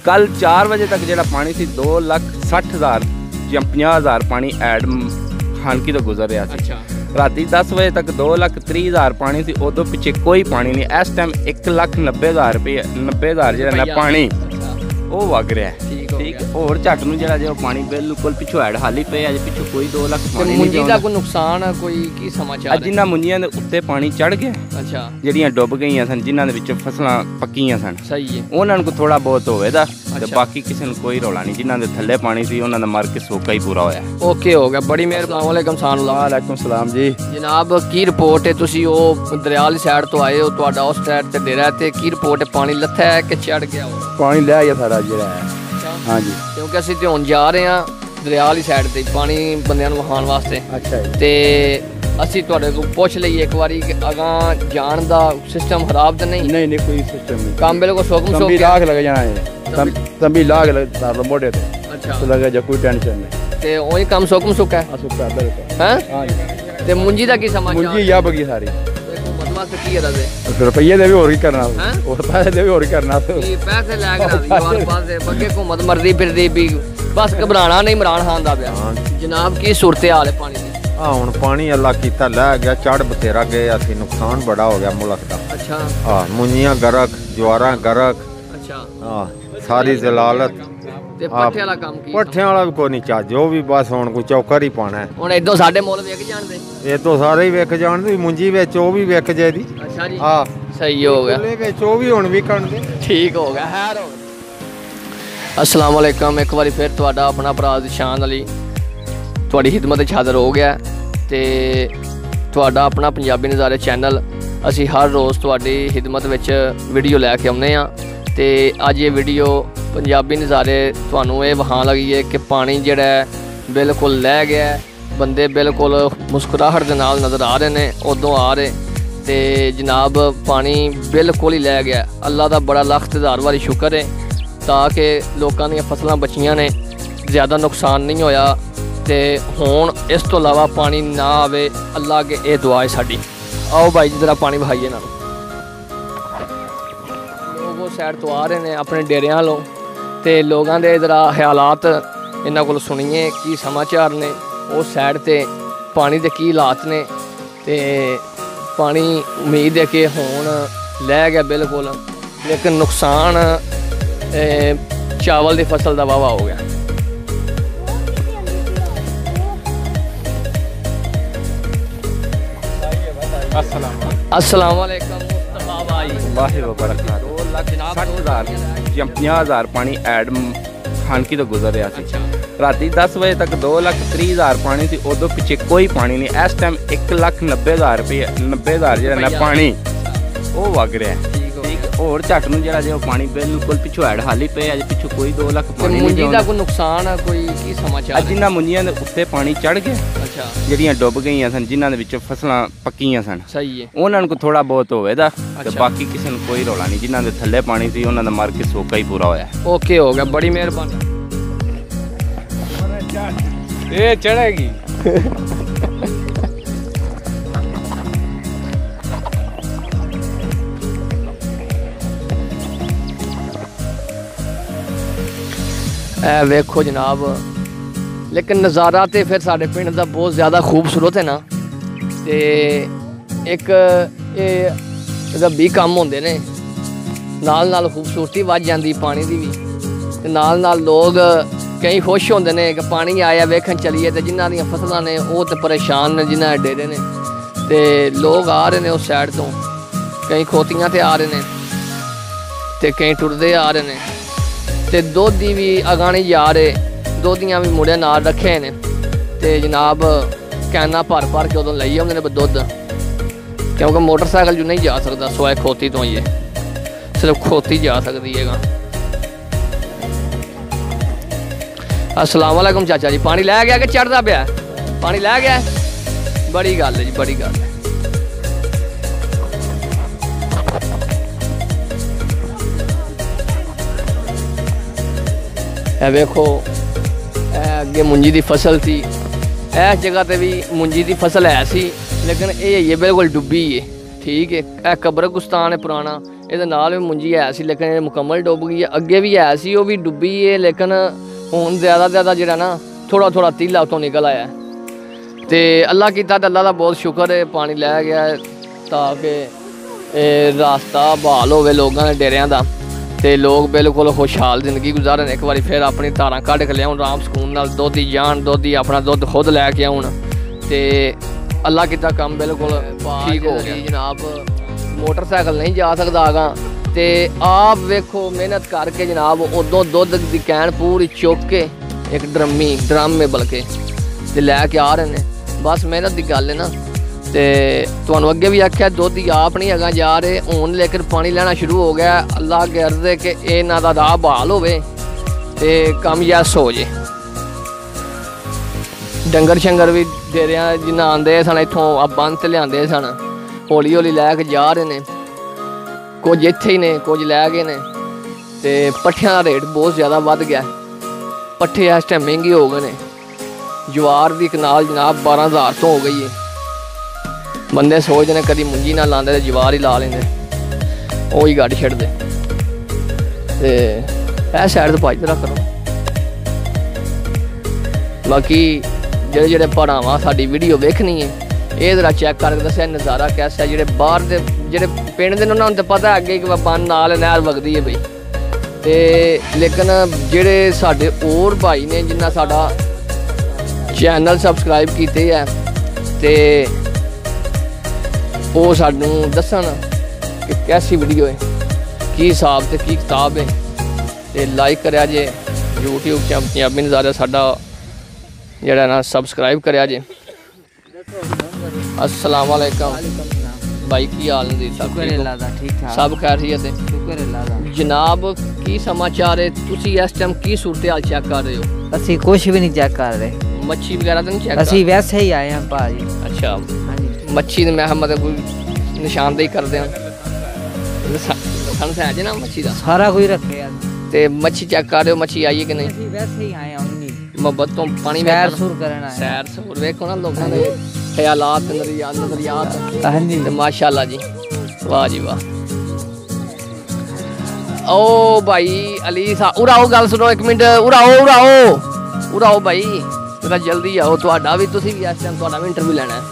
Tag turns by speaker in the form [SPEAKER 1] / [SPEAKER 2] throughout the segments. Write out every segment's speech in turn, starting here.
[SPEAKER 1] कल 4 बजे तक जो पानी सी 2,60,000 या 50,000 पानी ऐड खानकी तो गुजर रहा था।
[SPEAKER 2] अच्छा।
[SPEAKER 1] राती 10 बजे तक 2,30,000 पानी सी, उदो पिछे कोई पानी नहीं। इस टाइम 1,90,000 रुपये 90,000 जो पानी वो वग रहा है। ठीक है। और झट नूं जो पानी बिल्कुल पिछों ऐड खाली पे अजे पिछों कोई 2 लाख पानी
[SPEAKER 2] मुंजी दा कोई नुकसान कोई की समाचार?
[SPEAKER 1] जिन्हां मुंजियां दे उत्ते पानी चढ़ गया।
[SPEAKER 2] अच्छा।
[SPEAKER 1] ਜਿਹੜੀਆਂ ਡੁੱਬ ਗਈਆਂ ਸਨ, ਜਿਨ੍ਹਾਂ ਦੇ ਵਿੱਚ ਫਸਲਾਂ ਪੱਕੀਆਂ ਸਨ,
[SPEAKER 2] ਸਹੀ ਹੈ,
[SPEAKER 1] ਉਹਨਾਂ ਨੂੰ ਥੋੜਾ ਬਹੁਤ ਹੋਵੇਗਾ ਤੇ ਬਾਕੀ ਕਿਸੇ ਨੂੰ ਕੋਈ ਰੌਲਾ ਨਹੀਂ। ਜਿਨ੍ਹਾਂ ਦੇ ਥੱਲੇ ਪਾਣੀ ਸੀ ਉਹਨਾਂ ਦਾ ਮਰ ਕੇ ਸੋਕਾ ਹੀ ਪੂਰਾ ਹੋਇਆ।
[SPEAKER 2] ਓਕੇ ਹੋ ਗਿਆ, ਬੜੀ ਮਿਹਰਬਾਨੀ। ਵਾਲੇਕਮ ਸਲਾਮ।
[SPEAKER 1] ਵਾਲੇਕਮ ਸਲਾਮ ਜੀ।
[SPEAKER 2] ਜਨਾਬ ਕੀ ਰਿਪੋਰਟ ਹੈ? ਤੁਸੀਂ ਉਹ ਦਰਿਆ ਵਾਲੀ ਸਾਈਡ ਤੋਂ ਆਏ ਹੋ, ਤੁਹਾਡਾ ਉਸ ਸਾਈਡ ਤੇ ਡੇਰਾ ਤੇ ਕੀ ਰਿਪੋਰਟ ਹੈ? ਪਾਣੀ ਲੱਥਾ ਹੈ ਕਿ ਚੜ ਗਿਆ?
[SPEAKER 1] ਪਾਣੀ ਲੈ ਗਿਆ ਸਾਰਾ ਜਿਹੜਾ ਹੈ। हाँ जी।
[SPEAKER 2] क्योंकि ਅਸੀਂ ਤੇ ਹੁਣ ਜਾ ਰਹੇ ਹਾਂ ਦਰਿਆ ਵਾਲੀ ਸਾਈਡ ਤੇ ਪਾਣੀ ਬੰਦਿਆਂ ਨੂੰ ਵਹਾਉਣ ਵਾਸਤੇ।
[SPEAKER 1] ਅੱਛਾ ਜੀ।
[SPEAKER 2] ਤੇ ਅਸੀਂ ਤੁਹਾਡੇ ਕੋਲ ਪੁੱਛ ਲਈਏ ਇੱਕ ਵਾਰੀ ਕਿ ਅਗਾਂ ਜਾਣ ਦਾ ਸਿਸਟਮ ਖਰਾਬ ਤਾਂ ਨਹੀਂ?
[SPEAKER 1] ਨਹੀਂ ਨਹੀਂ, ਕੋਈ ਸਿਸਟਮ ਨਹੀਂ।
[SPEAKER 2] ਕੰਮ ਬਿਲਕੁਲ ਸੁਕਮ
[SPEAKER 1] ਤੰਬੀ ਲਾਗ ਲੱਗ ਜਾਣਾ ਹੈ। ਤੰਬੀ ਲਾਗ ਤਾਰ ਮੋਢੇ ਤੇ। ਅੱਛਾ। ਤੇ ਲੱਗਾ ਜਾ ਕੋਈ ਟੈਨਸ਼ਨ ਨਹੀਂ। ਤੇ
[SPEAKER 2] ਉਹੀ ਕੰਮ ਸੁਕਮ ਸੁੱਕਾ ਹੈ?
[SPEAKER 1] ਸੁੱਕਾ ਬਿਲਕੁਲ।
[SPEAKER 2] ਹਾਂ
[SPEAKER 1] ਹਾਂ ਜੀ।
[SPEAKER 2] ਤੇ ਮੁੰਜੀ ਦਾ ਕੀ ਸਮਾਚਾਰ?
[SPEAKER 1] ਮੁੰਜੀ ਯਾ ਬਗੀ ਸਾਰੀ
[SPEAKER 2] ਵਾਸਤੇ ਕੀ ਹੈ ਦੱਸੇ?
[SPEAKER 1] ਰੁਪਈਏ ਦੇ ਵੀ ਹੋਰ ਕੀ ਕਰਨਾ, ਹੋਰ ਪੈਸੇ ਦੇ ਵੀ ਹੋਰ ਕੀ ਕਰਨਾ।
[SPEAKER 2] ਪੈਸੇ ਲੈ ਕੇ ਰਾਜ਼ੀ ਵਾਰ ਪਾਸੇ ਬੱਗੇ ਘੁੰਮਤ ਮਰਦੀ ਫਿਰਦੀ ਵੀ ਬਸ ਘਬਰਾਣਾ ਨਹੀਂ, ਇਮਰਾਨ ਖਾਨ ਦਾ ਪਿਆ। ਜਨਾਬ ਕੀ ਸੂਰਤ ਹਾਲ ਹੈ ਪਾਣੀ ਦੀ?
[SPEAKER 3] ਹੁਣ ਪਾਣੀ ਅੱਲਾ ਕੀਤਾ ਲੈ ਗਿਆ, ਚੜ ਬਥੇਰਾ ਗਏ ਅਸੀਂ, ਨੁਕਸਾਨ ਬੜਾ ਹੋ ਗਿਆ ਮੁਲਕ ਦਾ।
[SPEAKER 2] ਅੱਛਾ।
[SPEAKER 3] ਹਾਂ, ਮੁੰਜੀਆਂ ਗਰਕ, ਜਵਾਰਾਂ ਗਰਕ।
[SPEAKER 2] ਅੱਛਾ।
[SPEAKER 3] ਹਾਂ, ਸਾਰੀ ਜ਼ਲਾਲਤ।
[SPEAKER 2] ਤੇ ਪੱਠੇ ਵਾਲਾ ਕੰਮ ਕੀ?
[SPEAKER 3] ਪੱਠਿਆਂ ਵਾਲਾ ਵੀ ਕੋਈ ਨਹੀਂ ਚੱਜ, ਉਹ ਵੀ ਬਸ ਹੁਣ ਕੋਈ ਚੌਕਰ ਹੀ ਪਾਣਾ ਹੈ।
[SPEAKER 2] ਹੁਣ ਇਦੋਂ ਸਾਡੇ ਮੁੱਲ ਵੇਖ ਜਾਣਦੇ? ਇਹ
[SPEAKER 3] ਤੋਂ ਸਾਰੇ ਹੀ ਵੇਖ ਜਾਣਦੇ, ਮੁੰਜੀ ਵਿੱਚ ਉਹ ਵੀ ਵਿਕ ਜੇ ਦੀ।
[SPEAKER 2] ਅੱਛਾ ਜੀ।
[SPEAKER 3] ਹਾਂ
[SPEAKER 2] ਸਹੀ ਹੋ ਗਿਆ।
[SPEAKER 3] ਵਿੱਚ ਉਹ ਵੀ ਹੁਣ ਵਿਕਣ ਦੇ।
[SPEAKER 2] ਠੀਕ ਹੋ ਗਿਆ। ਖੈਰ ਹੋ ਗਿਆ। अस्सलाम वालेकुम। एक बार फिर तुहाडा अपना भरा शान अली तुहाडी खिदमत च हाज़र हो गया ते तुहाडा अपना पंजाबी नज़ारे चैनल असी हर रोज़ तुहाडी खिदमत विच वीडियो लैके आउने आ ते अज ये वीडियो पंजाबी नज़ारे तुहानू ये विखाण लगी है कि पानी जिहड़ा बिल्कुल लै गया, बंदे बिल्कुल मुस्कुराहट दे नाल नज़र आ रहे ने, उदों आ रहे ते जनाब पानी बिल्कुल ही लै गया। अल्लाह दा बड़ा लख ते हज़ार वारी शुक्र है ताकि लोगों दी फसलां बचियां ने, ज़्यादा नुकसान नहीं होया ते हुण इस तो इलावा पानी ना आवे। अल्लाह अगे ये दुआ है साडी। आओ भाई जी जरा पानी बहाइए ना। लोग वो साइड तो आ रहे हैं अपने डेरियां वालों ते लोगों के जरा ख्यालात इन्हां कोल सुनिए की समाचार ने उस साइड ते पानी के की हालात ने। ते पानी उम्मीद है कि हुण लै गया बिल्कुल, लेकिन नुकसान चावल की फसल का वावा हो गया। अस्सलाम वालेकुम मुस्तफा भाई।
[SPEAKER 1] 2,60,000 या 50,000 पानी ऐड खानकी तो गुजर रहा था। राती 10 बजे तक 2,30,000 पानी थी, उदो पिछे कोई पानी नहीं। इस टाइम 1,90,000 रुपये 90,000 जो पानी वो वग रहा है। और झट नूं जो पानी बिल्कुल पिछों ऐड खाली पे अजे पिछों कोई 2 लाख पानी।
[SPEAKER 2] मुंजी दा कोई नुकसान कोई की समाचार?
[SPEAKER 1] जिन्हां मुंजियां दे उत्ते पानी चढ़ गया।
[SPEAKER 2] अच्छा।
[SPEAKER 1] ਜਿਹੜੀਆਂ ਡੁੱਬ ਗਈਆਂ ਸਨ, ਜਿਨ੍ਹਾਂ ਦੇ ਵਿੱਚ ਫਸਲਾਂ ਪੱਕੀਆਂ ਸਨ,
[SPEAKER 2] ਸਹੀ ਹੈ,
[SPEAKER 1] ਉਹਨਾਂ ਨੂੰ ਥੋੜਾ ਬਹੁਤ ਹੋਵੇਗਾ ਤੇ ਬਾਕੀ ਕਿਸੇ ਨੂੰ ਕੋਈ ਰੌਲਾ ਨਹੀਂ। ਜਿਨ੍ਹਾਂ ਦੇ ਥੱਲੇ ਪਾਣੀ ਸੀ ਉਹਨਾਂ ਦਾ ਮਰ ਕੇ ਸੋਕਾ ਹੀ ਪੂਰਾ ਹੋਇਆ।
[SPEAKER 2] ਓਕੇ ਹੋ ਗਿਆ, ਬੜੀ ਮਿਹਰਬਾਨੀ।
[SPEAKER 1] ਇਹ ਚੜੇਗੀ।
[SPEAKER 2] वेखो जनाब, लेकिन नज़ारा तो फिर साढ़े पिंड का बहुत ज़्यादा खूबसूरत है ना। तो एक रब्बी कम होंदे ने, नाल नाल खूबसूरती वध जाती पानी की भी, ते नाल नाल लोग कई खुश होंदे ने कि पानी आया वेखन चलीए। तो जिन्हां दियां फसलां ने वो तो परेशान ने, जिन्हां दे डेरे ने ते लोग आ रहे ने उस साइड तो, कई खोतियां ते आ रहे ने ते कई टुरदे आ रहे ने ते दोधी भी अगां नहीं जा रहे, दोधियां भी मुड़े नाल रखे ने ते जनाब कैना भर भर के उदों लई आउंदे ने दुद्ध, क्योंकि मोटरसाइकिल जो नहीं जा सकता सिवाय खोती तो ही है, सिर्फ खोती जा सकती है। अस्सलाम वालेकुम चाचा जी। पानी लै गया कि चढ़ता पिया? पानी लै गया, बड़ी गल है जी, बड़ी गल है। वेखो अगे मुंजी की फसल थी, इस जगह पर भी मुंजी की फसल है सी, लेकिन ये बिल्कुल डुब्बी है। ठीक है, यह कब्रिस्तान है पुराना, ਇਹਦੇ ਨਾਲ ਵੀ ਮੁੰਜੀ ਹੈ ਸੀ ਲੇਕਿन ਇਹ ਮੁਕੰਮਲ ਡੁੱਬ ਗਈ ਹੈ। ਅੱਗੇ ਵੀ ਹੈ ਸੀ ਉਹ ਵੀ ਡੁੱਬੀ ਹੈ ਲੇਕਿन ਹੁਣ ਜ਼ਿਆਦਾ ਜਿਹੜਾ ਨਾ ਥੋੜਾ ਤੀਲਾ ਉਤੋਂ ਨਿਕਲ ਆਇਆ ਤੇ ਅੱਲਾ ਕੀਤਾ ਤੇ ਅੱਲਾ ਦਾ ਬਹੁਤ ਸ਼ੁਕਰ ਹੈ ਪਾਣੀ ਲੈ ਗਿਆ ਤਾਂ ਕਿ ਇਹ ਰਾਸਤਾ ਬਹਾਲ ਹੋਵੇ ਲੋਕਾਂ ਦੇ ਡੇਰਿਆਂ ਦਾ ਤੇ ਲੋਕ ਬਿਲਕੁਲ ਖੁਸ਼ਹਾਲ ਜ਼ਿੰਦਗੀ ਗੁਜ਼ਾਰਨ। ਇੱਕ ਵਾਰੀ ਫਿਰ ਆਪਣੀ ਧਾਰਾਂ ਕੱਢ ਕੇ ਲਿਆਉਣ ਆਰਾਮ ਸਕੂਨ ਨਾਲ ਦੁੱਧ ਹੀ ਜਾਣ ਦੁੱਧ ਹੀ ਆਪਣਾ ਦੁੱਧ ਖੁਦ ਲੈ ਕੇ ਆਉਣ ਤੇ ਅੱਲਾ ਕੀਤਾ ਕੰਮ ਬਿਲकुल ठीक हो गया जनाब। मोटरसाइकिल नहीं जा सकता आगा तो आप वेखो मेहनत करके जनाब उदों दुध की कैन पूरी चुक के एक ड्रम में बल्कि ते लैके आ रहे हैं। बस मेहनत की गल है ना तो तुहानू अगे भी आख्या दुध ही आप नहीं अगा जा रहे हुण लेकिन पानी लेना शुरू हो गया। अल्लाह के अर्ज है कि इन्हां दा राह बहाल होवे ते कम यस हो जे। डंगर शंगर भी डेरिया जिन्ना आंदे सन इत्थों बंद ते लिआंदे सन हौली हौली लैके जा रहे ने कुछ इत्थे ही ने कुछ लै गए ने ते पट्ठियां दा रेट बहुत ज़्यादा वध गया। पट्ठे इस टाइम महंगे हो गए ने। जवार दी कनाल जनाब 12,000 तो हो गई है। बंदे सोचते ने कदी मुंजी ना लांदे ते जवार ही ला लेंदे ओही गड्ड छड्डदे ते इह साइड तो भज रख करो। बाकी ਜਿਹੜੇ ਭਰਾਵਾਂ ਸਾਡੀ ਵੀਡੀਓ ਵੇਖਣੀ ਹੈ ਇਹ ਜ਼ਰਾ ਚੈੱਕ ਕਰਕੇ ਦੱਸਿਆ ਨਜ਼ਾਰਾ ਕੈਸਾ ਹੈ। ਜਿਹੜੇ ਬਾਹਰ ਦੇ ਜਿਹੜੇ ਪਿੰਡ ਦੇ ਨੇ ਉਹਨਾਂ ਨੂੰ ਤਾਂ ਪਤਾ ਅੱਗੇ ਕਿ ਬੰਨ ਨਾਲ ਨਹਿਰ ਵਗਦੀ ਹੈ ਬਈ ਤੇ ਲੇਕਿਨ ਜਿਹੜੇ ਸਾਡੇ ਹੋਰ ਭਾਈ ਨੇ ਜਿਨ੍ਹਾਂ ਸਾਡਾ ਚੈਨਲ ਸਬਸਕ੍ਰਾਈਬ ਕੀਤੇ ਹੈ ਤੇ ਉਹ ਸਾਨੂੰ ਦੱਸਣ ਕਿ ਕੈਸੀ ਵੀਡੀਓ ਹੈ ਕੀ ਹਿਸਾਬ ਤੇ ਕੀ ਕਿਤਾਬ ਹੈ ਤੇ ਲਾਈਕ ਕਰਿਆ ਜੇ YouTube ਚੈਨਲ ਪੰਜਾਬੀ ਨਜ਼ਾਰਾ ਸਾਡਾ ਜਿਹੜਾ ਨਾ ਸਬਸਕ੍ਰਾਈਬ ਕਰਿਆ ਜੇ। अस्सलाम वालेकुम भाई की हाल ने सब खैरियत है जनाब की समाचार है तुसी इस टाइम की सूरत हाल चेक कर रहे हो?
[SPEAKER 4] ਅਸੀਂ ਕੁਝ ਵੀ ਨਹੀਂ ਚੈੱਕ ਕਰ ਰਹੇ
[SPEAKER 2] मच्छी वगैरह तो नहीं चेक
[SPEAKER 4] ਅਸੀਂ ਵੈਸੇ ਹੀ ਆਏ ਹਾਂ ਭਾਜੀ।
[SPEAKER 2] अच्छा
[SPEAKER 4] ਹਾਂਜੀ
[SPEAKER 2] मच्छी ने मैं मतलब कोई निशानदेही करते हैं सन है ना मच्छी का
[SPEAKER 4] ਸਾਰਾ ਕੁਝ ਰੱਖਿਆ
[SPEAKER 2] ते मच्छी चेक कर रहे हो मच्छी आई है कि नहीं?
[SPEAKER 4] ਅਸੀਂ ਵੈਸੇ ਹੀ ਆਏ ਹਾਂ ਉਨੀ
[SPEAKER 2] मोहब्बत तो पानी
[SPEAKER 4] ਸੈਰ ਸੁਰ ਕਰਨ ਆਏ
[SPEAKER 2] सैर सूर वेखो ना लोगों ने ख्यालात नजरियात
[SPEAKER 4] ਹਾਂਜੀ
[SPEAKER 2] ते माशाल्लाह जी वाह जी वाह। ओ भाई अली साहब उराओ गल सुनो एक मिनट उराओ भाई जरा जल्दी आओ तुहाडा भी तुसी भी इस टाइम तुहाडा भी इंटरव्यू लेना है।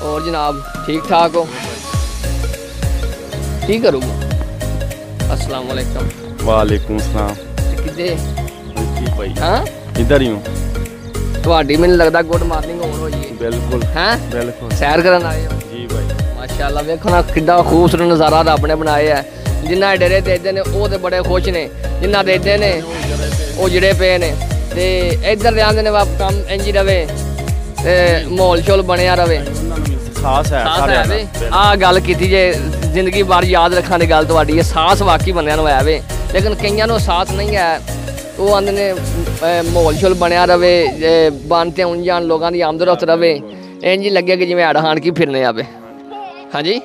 [SPEAKER 2] और जनाब ठीक ठाक हो? की करूँगा? अस्सलाम वालेकुम।
[SPEAKER 3] वालेकुम सलाम।
[SPEAKER 2] किदे
[SPEAKER 3] जी भाई
[SPEAKER 2] हाँ
[SPEAKER 3] इधर ही हूँ।
[SPEAKER 2] ਤੁਹਾਡੀ ਮੈਨੂੰ ਲੱਗਦਾ ਗੁੱਡ ਮਾਰਨਿੰਗ ਹੋਣ ਹੋਈ ਹੈ।
[SPEAKER 3] बिल्कुल
[SPEAKER 2] ਹੈ
[SPEAKER 3] बिल्कुल
[SPEAKER 2] ਸੈਰ ਕਰਨ ਆਏ ਹੋ?
[SPEAKER 3] जी भाई
[SPEAKER 2] ਮਾਸ਼ਾਅੱਲਾ ਵੇਖੋ ਨਾ ਕਿੱਡਾ ਖੂਬਸੂਰਤ ਨਜ਼ਾਰਾ ਰੱਬ ਨੇ ਬਣਾਇਆ ਹੈ। ਜਿਨ੍ਹਾਂ ਡੇਰੇ ਦੇਖਦੇ ਨੇ ਉਹ ਤੇ ਬੜੇ ਖੁਸ਼ ਨੇ ਜਿਨ੍ਹਾਂ ਦੇਖਦੇ ਨੇ ਉਹ ਜਿਹੜੇ ਪਏ ਨੇ ਤੇ ਇੱਧਰ ਰਹਿੰਦੇ ਨੇ ਵਾ ਕੰਮ ਇੰਜ ਹੀ ਰਵੇ ਤੇ ਮਾਹੌਲ ਸ਼ੋਲ ਬਣਿਆ ਰਵੇ
[SPEAKER 3] खास है सारे
[SPEAKER 2] ਵੇ ਆਹ ਗੱਲ ਕੀਤੀ ਜੇ ਜ਼ਿੰਦਗੀ ਬਾਰ ਯਾਦ ਰੱਖਣ ਦੀ ਗੱਲ ਤੁਹਾਡੀ ਅਹਿਸਾਸ ਵਾਕਈ ਬੰਦਿਆਂ ਨੂੰ ਆਇਆ ਵੇ ਲੇਕਿਨ ਕਈਆਂ ਨੂੰ ਅਹਿਸਾਸ ਨਹੀਂ ਹੈ। ਉਹ ਆਂਦੇ ਨੇ ਮਾਹੌਲ ਸ਼ੋਲ ਬਣਿਆ ਰਵੇ ਬੰਨ ਤੇ ਆਉਣ ਜਾਣ ਲੋਕਾਂ ਦੀ ਆਮਦ ਰਫਤ ਰਵੇ ਇੰਜ ਹੀ ਲੱਗੇ ਕਿ ਜਿਵੇਂ ਹੜ ਹਾਣ ਕੀ ਫਿਰਨੇ ਆਵੇ। ਹਾਂਜੀ